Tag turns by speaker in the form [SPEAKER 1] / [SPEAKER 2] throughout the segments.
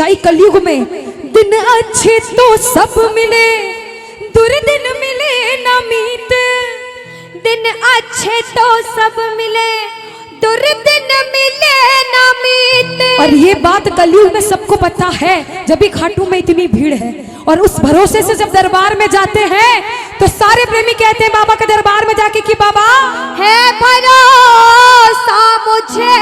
[SPEAKER 1] सच्चाई कलयुग में। दिन अच्छे तो सब मिले, दुर्दिन मिले ना मीत।
[SPEAKER 2] दिन अच्छे तो सब मिले, दुर्दिन मिले ना मीत।
[SPEAKER 1] और ये बात कलयुग में सबको पता है, जब भी खाटू में इतनी भीड़ है। और उस भरोसे से जब दरबार में जाते हैं तो सारे प्रेमी कहते हैं बाबा के दरबार में जाके कि बाबा
[SPEAKER 2] है भरोसा मुझे।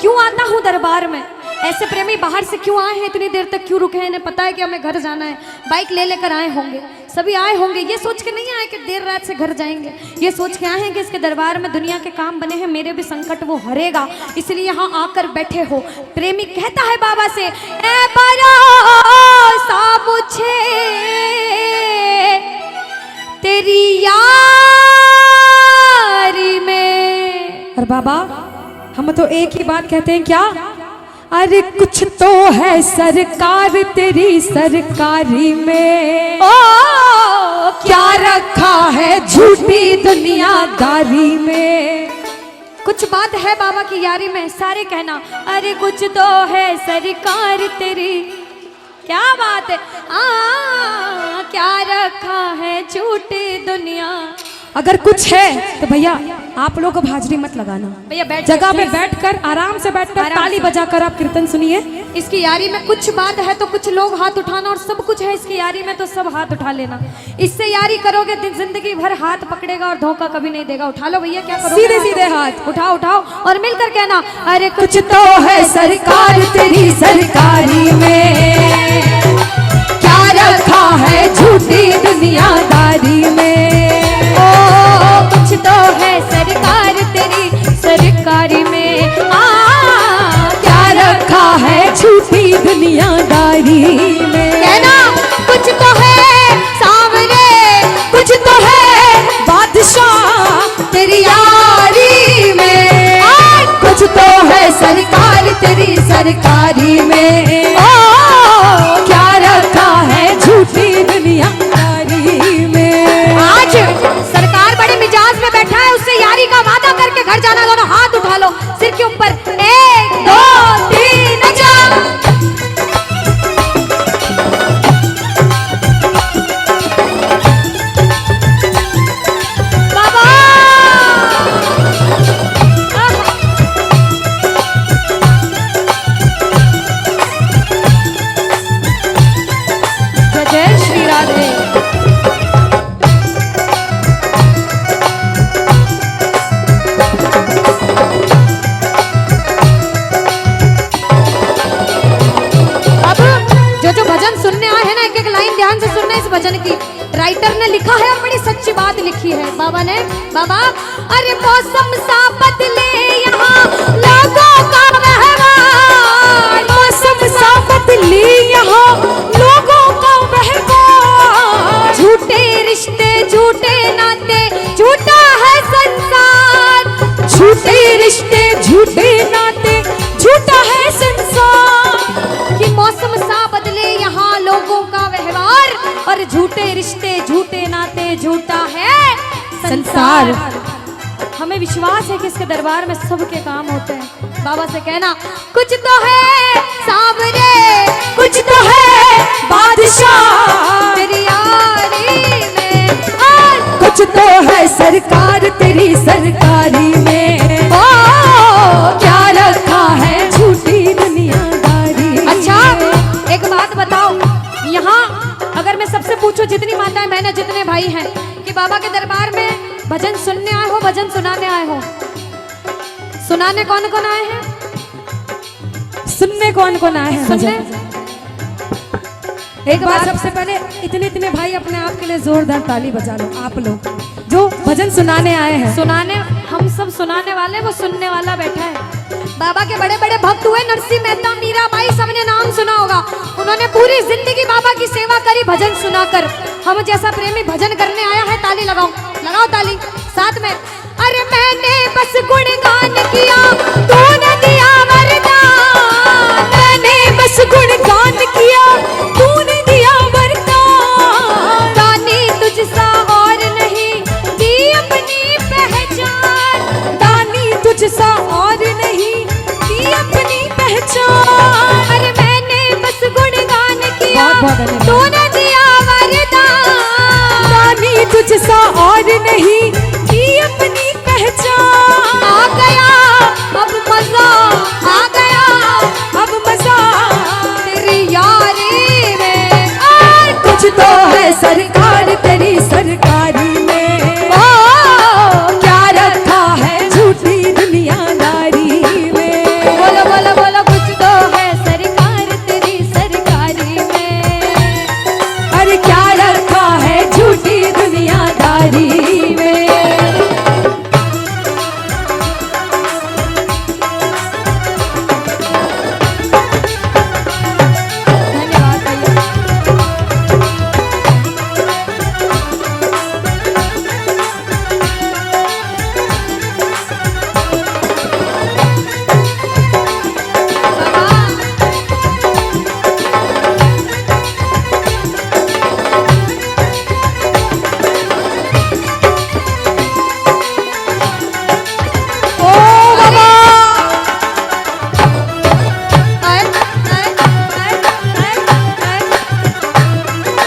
[SPEAKER 2] क्यों आता हूँ दरबार में? ऐसे प्रेमी बाहर से क्यों आए हैं, इतनी देर तक क्यों रुके हैं? इन्हें पता है कि हमें घर जाना है, बाइक ले लेकर आए होंगे, सभी आए होंगे। ये सोच के नहीं आए कि देर रात से घर जाएंगे, ये सोच के आए हैं कि इसके दरबार में दुनिया के काम बने हैं, मेरे भी संकट वो हरेगा, इसलिए यहाँ आकर बैठे हो। प्रेमी कहता है बाबा से, ऐ भरोसा मुझे तेरी यारी में।
[SPEAKER 1] और बाबा हम तो एक ही बात कहते हैं, क्या? अरे कुछ तो है सरकार तेरी सरकारी में,
[SPEAKER 2] ओ
[SPEAKER 1] क्या रखा है झूठी दुनियादारी में।
[SPEAKER 2] कुछ बात है बाबा की यारी में, सारे कहना अरे कुछ तो है सरकार तेरी। क्या बात है, क्या रखा है झूठी दुनिया।
[SPEAKER 1] अगर कुछ है तो भैया आप लोग अब हाजिरी मत लगाना,
[SPEAKER 2] भैया बैठ
[SPEAKER 1] जगह पे बैठकर आराम से बैठकर ताली बजाकर आप कीर्तन सुनिए।
[SPEAKER 2] इसकी यारी में कुछ बात है तो कुछ लोग हाथ उठाना, और सब कुछ है इसकी यारी में तो सब हाथ उठा लेना। इससे यारी करोगे जिंदगी भर हाथ पकड़ेगा और धोखा कभी नहीं देगा। उठा लो भैया, क्या करोगे?
[SPEAKER 1] सीधे सीधे हाथ
[SPEAKER 2] उठाओ उठाओ और मिलकर कहना अरे
[SPEAKER 1] कुछ तो है सरकार तेरी सरकारी में, क्या रखा है झूठी दुनियादारी में।
[SPEAKER 2] कुछ तो है सरकार तेरी सरकारी में,
[SPEAKER 1] क्या रखा है झूठी दुनियादारी में।
[SPEAKER 2] कहना कुछ तो है सामने,
[SPEAKER 1] कुछ तो है बादशाह तेरी यारी में, कुछ तो है सरकार तेरी सरकारी में। क्या रखा है झूठी दुनियादारी में।
[SPEAKER 2] आज सरकार बड़े मिजाज में बैठा है, उससे यारी का वादा करके घर जाना। दोनों हाथ उठा लो सिर के ऊपर, 1 2 3 जा। बाबा जय जय श्री राधे। जो भजन सुनने आए हैं ना, एक एक लाइन ध्यान से सुनना इस भजन की। राइटर ने लिखा है और बड़ी सच्ची बात लिखी है बाबा ने। बाबा अरे मौसम सा बदले यहाँ लोगों का व्यवहार,
[SPEAKER 1] मौसम सा बदले यहाँ लोगों का व्यवहार।
[SPEAKER 2] झूठे रिश्ते झूठे नाते झूठा है संसार,
[SPEAKER 1] झूठे रिश्ते झूठे नाते झूठा है संसार।
[SPEAKER 2] कि मौसम सा बदले यहाँ लोगों का व्यवहार, और झूठे रिश्ते झूठे नाते झूठा है संसार। हमें विश्वास है कि इसके दरबार में सबके काम होते हैं। बाबा से कहना कुछ तो है सामने,
[SPEAKER 1] कुछ तो है बादशाह
[SPEAKER 2] तेरी यारी में,
[SPEAKER 1] कुछ तो है सरकार तेरी सरकारी में। क्या रखा है झूठी दुनियादारी।
[SPEAKER 2] अच्छा एक बात बताओ, यहाँ अगर मैं सबसे पूछूं, जितनी माताएं बहनें जितने भाई हैं, कि बाबा के दरबार में भजन सुनने आए हो भजन सुनाने आए हो? सुनाने कौन कौन आए हैं?
[SPEAKER 1] सुनने कौन कौन आए हैं?
[SPEAKER 2] सुनने
[SPEAKER 1] एक बार सबसे पहले इतने भाई अपने आप के लिए जोरदार ताली बजा लो, आप लोग जो भजन सुनाने आए हैं।
[SPEAKER 2] सुनाने हम सब सुनाने वाले, वो सुनने वाला बैठा है। बाबा के बड़े बड़े भक्त हुए, नरसिंह मेहता, मीराबाई, सबने नाम सुना होगा। उन्होंने पूरी जिंदगी बाबा की सेवा करी भजन सुनाकर। हम जैसा प्रेमी भजन करने आया है, ताली लगाओ, लगाओ ताली साथ में। अरे मैंने बस गुणगान किया, तूने दिया वरदान।
[SPEAKER 1] मैंने बस गुणगान किया, तूने दिया वरदान।
[SPEAKER 2] दानी तुझसा और नहीं दी अपनी पहचान,
[SPEAKER 1] दानी तुझसा और नहीं दी अपनी पहचान। मुझसा और नहीं की अपनी पहचान।
[SPEAKER 2] आ गया अब मजा, आ गया
[SPEAKER 1] अब मजा
[SPEAKER 2] तेरी यारी में।
[SPEAKER 1] और कुछ तो है सरकार तेरी सरकारी में,
[SPEAKER 2] ओ
[SPEAKER 1] क्या रखा है झूठी दुनियादारी में।
[SPEAKER 2] बोलो बोलो बोलो, कुछ तो है सरकार तेरी सरकारी में।
[SPEAKER 1] अरे क्या रखा है झूठी दुनियादारी में।
[SPEAKER 2] धन्यवाद भैया।
[SPEAKER 1] ओ बाबा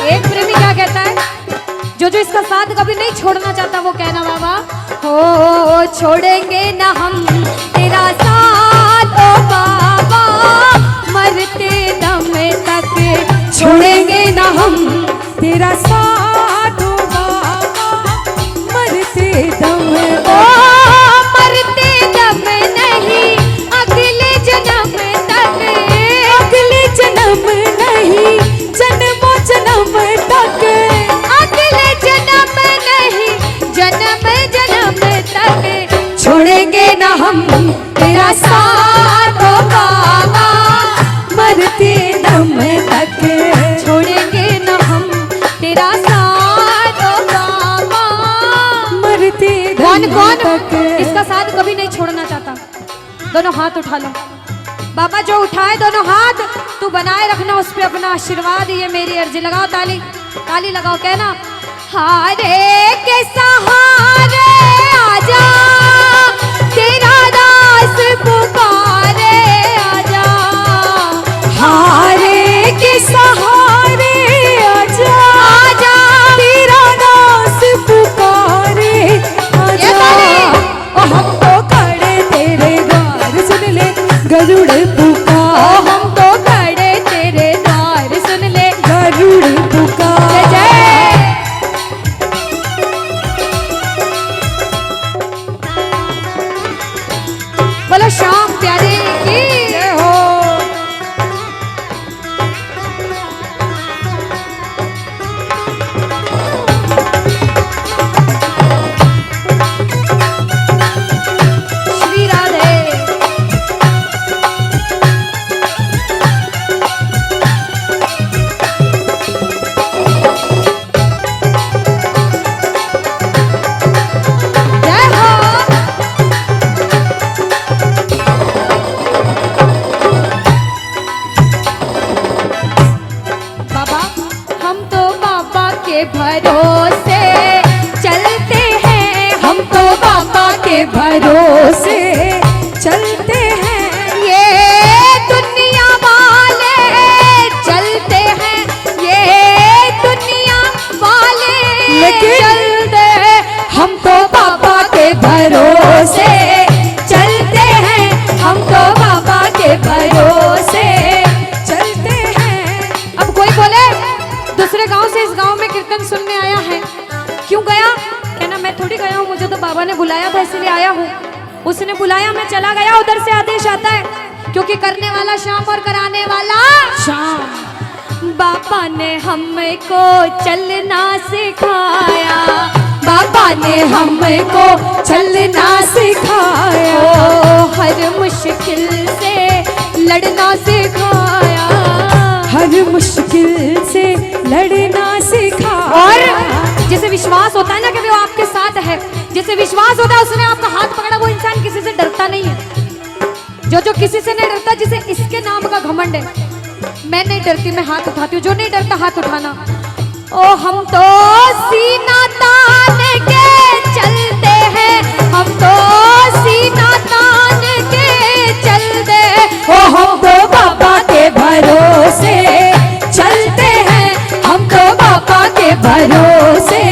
[SPEAKER 2] एक प्रेमी क्या कहता है, जो इसका साथ कभी नहीं छोड़ना चाहता वो कहना बाबा, हो छोड़ेंगे ना हम तेरा साथ ओ बाबा, मरते दम तक
[SPEAKER 1] छोड़ेंगे ना हम तेरा साथ ओ बाबा, मरते दम
[SPEAKER 2] ओ मरते दम नहीं अगले जन्म तक,
[SPEAKER 1] अगले जन्म नहीं जन्मों जन्म तक,
[SPEAKER 2] अगले जन्म नहीं जन्म जन्म तक
[SPEAKER 1] छोड़ेंगे ना हम तेरा साथ ओ बाबा, मरते दम तक।
[SPEAKER 2] छोड़ेंगे न हम तेरा साथ ओ बाबा।
[SPEAKER 1] मरते
[SPEAKER 2] कौन
[SPEAKER 1] दम
[SPEAKER 2] कौन
[SPEAKER 1] तक।
[SPEAKER 2] इसका साथ कभी नहीं छोड़ना चाहता? दोनों हाथ उठा लो बाबा, जो उठाए दोनों हाथ तू बनाए रखना उस पे अपना आशीर्वाद, ये मेरी अर्जी। लगाओ ताली, ताली लगाओ, कहना हारे के सहारे आजा, तेरा दास पुकारे आजा।
[SPEAKER 1] हारे के सहारे आजा,
[SPEAKER 2] आजा
[SPEAKER 1] तेरा दास पुकारे
[SPEAKER 2] ये
[SPEAKER 1] आजा।
[SPEAKER 2] ताली।
[SPEAKER 1] ओ हम तो खड़े तेरे द्वार सुन ले गरुड़
[SPEAKER 2] ओ
[SPEAKER 1] पुकार,
[SPEAKER 2] हम तो खड़े तेरे द्वार सुन ले।
[SPEAKER 1] गरुड़
[SPEAKER 2] जय
[SPEAKER 1] पुकार।
[SPEAKER 2] जय। बोलो श्याम प्यारे की
[SPEAKER 1] जय हो।
[SPEAKER 2] श्री राधे। जय हो। बाबा हम तो बाबा के भरोसे चलते हैं,
[SPEAKER 1] हम तो बाबा के भरोसे चलते हैं,
[SPEAKER 2] ये दुनिया वाले चलते हैं, ये दुनिया वाले
[SPEAKER 1] लेकिन
[SPEAKER 2] चलते हैं।
[SPEAKER 1] हम तो बाबा के भरोसे चलते हैं, हम तो बाबा के भरोसे चलते हैं।
[SPEAKER 2] अब कोई बोले दूसरे गांव से इस गांव में कीर्तन सुनने आया है, क्यों गया? कहना मैं थोड़ी गया हूँ, मुझे तो बाबा ने बुलाया था इसलिए आया हूँ। उसने बुलाया, मैं चला गया, उधर से आदेश आता है, क्योंकि करने वाला श्याम और कराने वाला
[SPEAKER 1] शाम।
[SPEAKER 2] बाबा ने हमको चलना सिखाया,
[SPEAKER 1] बाबा ने हमको चलना सिखाया,
[SPEAKER 2] ओ हर मुश्किल से लड़ना सिखाया,
[SPEAKER 1] हर मुश्किल से लड़ना सिखाया।
[SPEAKER 2] और जिसे विश्वास होता है ना कि वो आपके साथ है, जिसे विश्वास होता है उसने आपका हाथ पकड़ा, वो इंसान किसी से डरता नहीं है। जो किसी से नहीं डरता, जिसे इसके नाम का घमंड है, मैं नहीं डरती, मैं हाथ उठाती हूँ। जो नहीं डरता हाथ उठाना। ओ हम तो सीना तान के चलते हैं, हम तो सीना तान के चलते हैं।
[SPEAKER 1] ओ हम तो बाबा के भरोसे चलते हैं, हम तो बाबा के भरोसे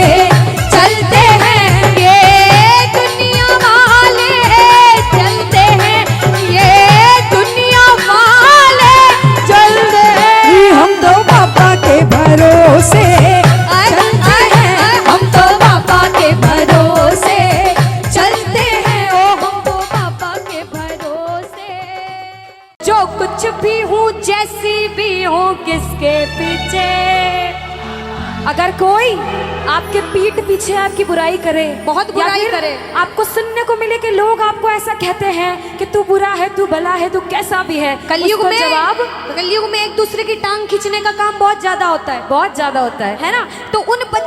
[SPEAKER 1] कोई आपके पीठ पीछे आपकी बुराई करे,
[SPEAKER 2] बहुत
[SPEAKER 1] या
[SPEAKER 2] बुराई
[SPEAKER 1] फिर
[SPEAKER 2] करे,
[SPEAKER 1] आपको सुनने को मिले कि लोग आपको ऐसा कहते हैं कि तू बुरा है, तू भला है, तू कैसा भी है,
[SPEAKER 2] कलयुग
[SPEAKER 1] उसको
[SPEAKER 2] में
[SPEAKER 1] जवाब
[SPEAKER 2] कलयुग में एक दूसरे की टांग खींचने का काम बहुत ज्यादा होता है,
[SPEAKER 1] बहुत ज्यादा होता
[SPEAKER 2] है ना। तो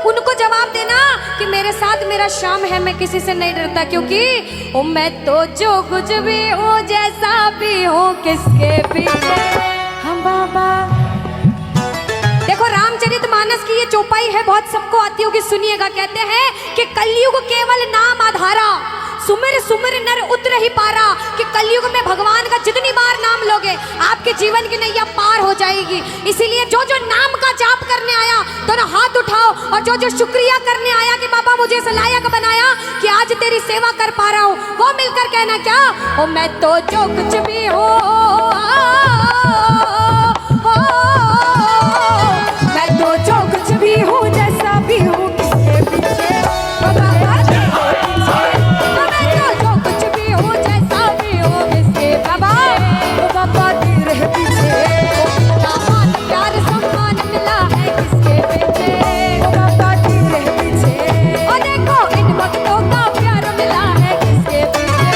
[SPEAKER 2] उनको जवाब देना कि मेरे साथ मेरा शाम है, मैं किसी से नहीं डरता, क्योंकि ओ मैं तो जो कुछ भी हूँ, जैसा भी हूँ, किसके पीछे
[SPEAKER 1] हम बाबा।
[SPEAKER 2] देखो रामचरितमानस की ये चौपाई है, बहुत सबको आती होगी, सुनिएगा। कहते हैं कि कलयुग केवल नाम आधारा, सुमिर सुमिर नर उतर ही पारा, कि कलयुग में भगवान का जितनी बार नाम लोगे आपके जीवन की नैया पार हो जाएगी। इसीलिए जो जो नाम का जाप करने आया दोनों हाथ उठाओ, और जो जो शुक्रिया करने आया कि बाबा मुझे इस लायक बनाया कि आज तेरी सेवा कर पा रहा हूँ, वो मिलकर कहना क्या, ओ मैं तो जो कुछ भी हूँ,
[SPEAKER 1] मैं तो जो कुछ भी हूँ, जैसा भी हूँ, किसके पीछे बाबा
[SPEAKER 2] मैं तो जो कुछ भी हूँ, जैसा भी हूँ, किसके
[SPEAKER 1] बाबा बाबा तेरे पीछे
[SPEAKER 2] मान प्यार सम्मान मिला है, किसके पीछे
[SPEAKER 1] बाबा तेरे पीछे।
[SPEAKER 2] और देखो इन भक्तों का प्यार मिला है, किसके पीछे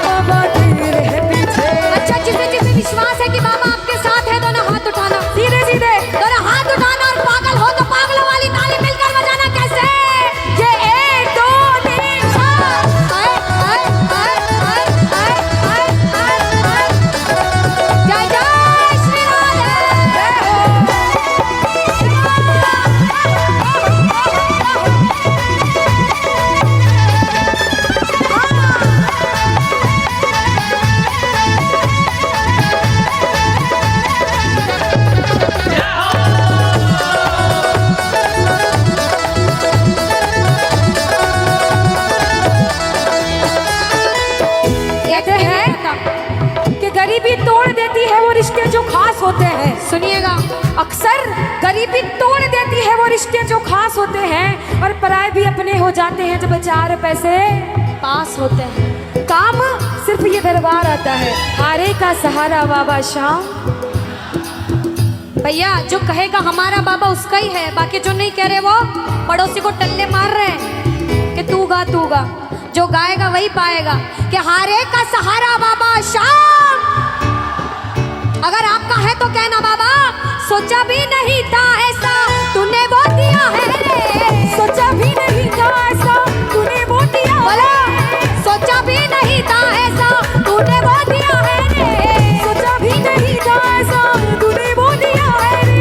[SPEAKER 1] बाबा तेरे पीछे।
[SPEAKER 2] अच्छा, जिसे जिसे विश्वास है कि बाबा आपके साथ है, दोनों हाथ उठाना,
[SPEAKER 1] सीधे सीधे
[SPEAKER 2] दोनों हाथ उठाना, और पागल हो तो पागलों वाली ताली मिलकर बजाना। कैसे?
[SPEAKER 1] ये 1 2 3
[SPEAKER 2] जय जय श्री
[SPEAKER 1] कहते हैं कि गरीबी तोड़ देती है वो रिश्ते जो खास होते हैं।
[SPEAKER 2] सुनिएगा,
[SPEAKER 1] अक्सर गरीबी तोड़ देती है वो रिश्ते जो खास होते हैं, और पराए भी अपने हो जाते हैं जब 4 पैसे
[SPEAKER 2] पास होते हैं।
[SPEAKER 1] काम सिर्फ ये दरबार आता है, हारे का सहारा बाबा शाम।
[SPEAKER 2] भैया जो कहेगा हमारा बाबा उसका ही है, बाकी जो नहीं कह रहे वो पड़ोसी को टल्ले मार रहे हैं कि तू गा तू गा। जो गाएगा वही पाएगा कि हारे का सहारा बाबा शाम। अगर आपका है तो कहना बाबा सोचा भी नहीं था ऐसा तूने वो दिया है रे,
[SPEAKER 1] सोचा भी नहीं था ऐसा तूने वो दिया
[SPEAKER 2] बोला सोचा भी नहीं था ऐसा तूने वो दिया है रे,
[SPEAKER 1] सोचा भी नहीं था ऐसा तूने वो दिया है रे।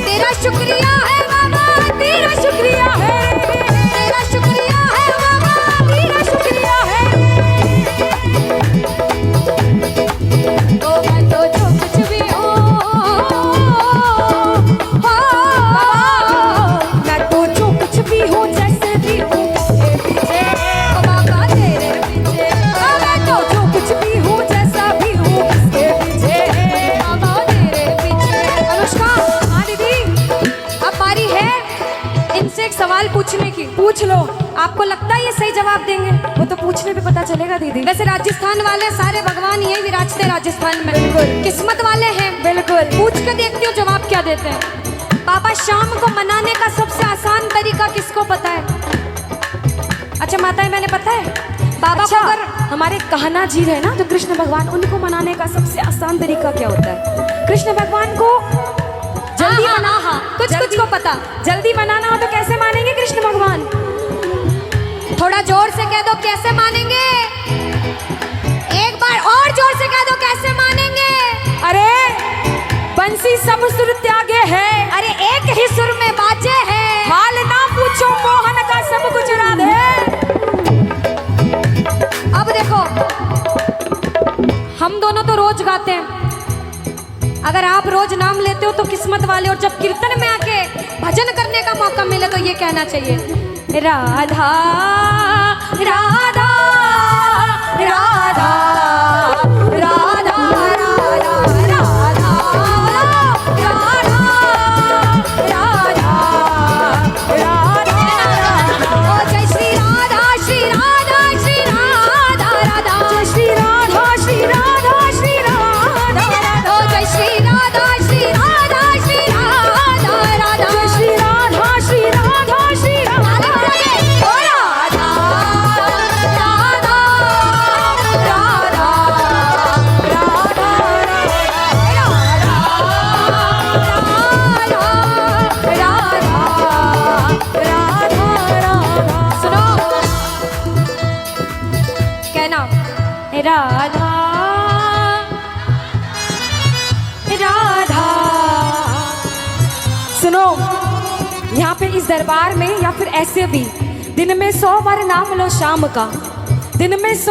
[SPEAKER 2] तेरा शुक्रिया है बाबा,
[SPEAKER 1] तेरा शुक्रिया है,
[SPEAKER 2] तेरा शुक्रिया है बाबा,
[SPEAKER 1] तेरा शुक्रिया है।
[SPEAKER 2] तो मैं तो जो कुछ भी हूँ,
[SPEAKER 1] मैं तो जो कुछ भी हूँ जैसे भी हूँ किसके पीछे,
[SPEAKER 2] बाबा तेरे पीछे,
[SPEAKER 1] मैं तो जो कुछ भी हूँ जैसा भी हूँ किसके पीछे,
[SPEAKER 2] बाबा तेरे पीछे।
[SPEAKER 1] अनुष्का। हाँ दीदी,
[SPEAKER 2] अब बारी है इनसे एक सवाल पूछने की।
[SPEAKER 1] पूछ लो।
[SPEAKER 2] आपको लगता है ये सही जवाब देंगे?
[SPEAKER 1] वो तो पूछने पे पता चलेगा दीदी।
[SPEAKER 2] वैसे राजस्थान वाले सारे भगवान यही विराजते राजस्थान में,
[SPEAKER 1] बिल्कुल।
[SPEAKER 2] किस्मत वाले हैं।
[SPEAKER 1] बिल्कुल।
[SPEAKER 2] पूछ के देखती हूँ जवाब क्या देते हैं। बाबा शाम को मनाने का सबसे आसान तरीका किसको पता है? अच्छा माताएं, मैंने पता है बाबा
[SPEAKER 1] अच्छा,
[SPEAKER 2] को अगर
[SPEAKER 1] हमारे कहना जी है ना, जो कृष्ण भगवान, उनको मनाने का सबसे आसान तरीका क्या होता है? कृष्ण भगवान को जल्दी
[SPEAKER 2] हाँ,
[SPEAKER 1] मना,
[SPEAKER 2] हाँ, कुछ कुछ को पता।
[SPEAKER 1] जल्दी मनाना हो तो कैसे मानेंगे कृष्ण भगवान?
[SPEAKER 2] थोड़ा जोर से कह दो कैसे मानेंगे, एक बार और जोर से कह दो कैसे मानेंगे।
[SPEAKER 1] अरे बंसी सब सुर त्यागे है,
[SPEAKER 2] अरे एक ही सुर में बाजे है,
[SPEAKER 1] हाल ना पूछो मोहन का सब कुछ राधे।
[SPEAKER 2] अब देखो हम दोनों तो रोज गाते हैं, अगर आप रोज नाम लेते हो तो किस्मत वाले, और जब कीर्तन में आके भजन करने का मौका मिले तो ये कहना चाहिए
[SPEAKER 1] राधा राधा राधा राधा राधा राधा।
[SPEAKER 2] ओ जय श्री राधा श्री राधा श्री राधा राधा,
[SPEAKER 1] जय श्री राधा श्री राधा श्री राधा,
[SPEAKER 2] ओ जय श्री राधा श्री राधा श्री राधा राधा,
[SPEAKER 1] जय श्री राधा श्री राधा राधा राधा। सुनो, यहाँ पे इस दरबार में या फिर ऐसे भी दिन में 100 बार नाम लो शाम का, दिन में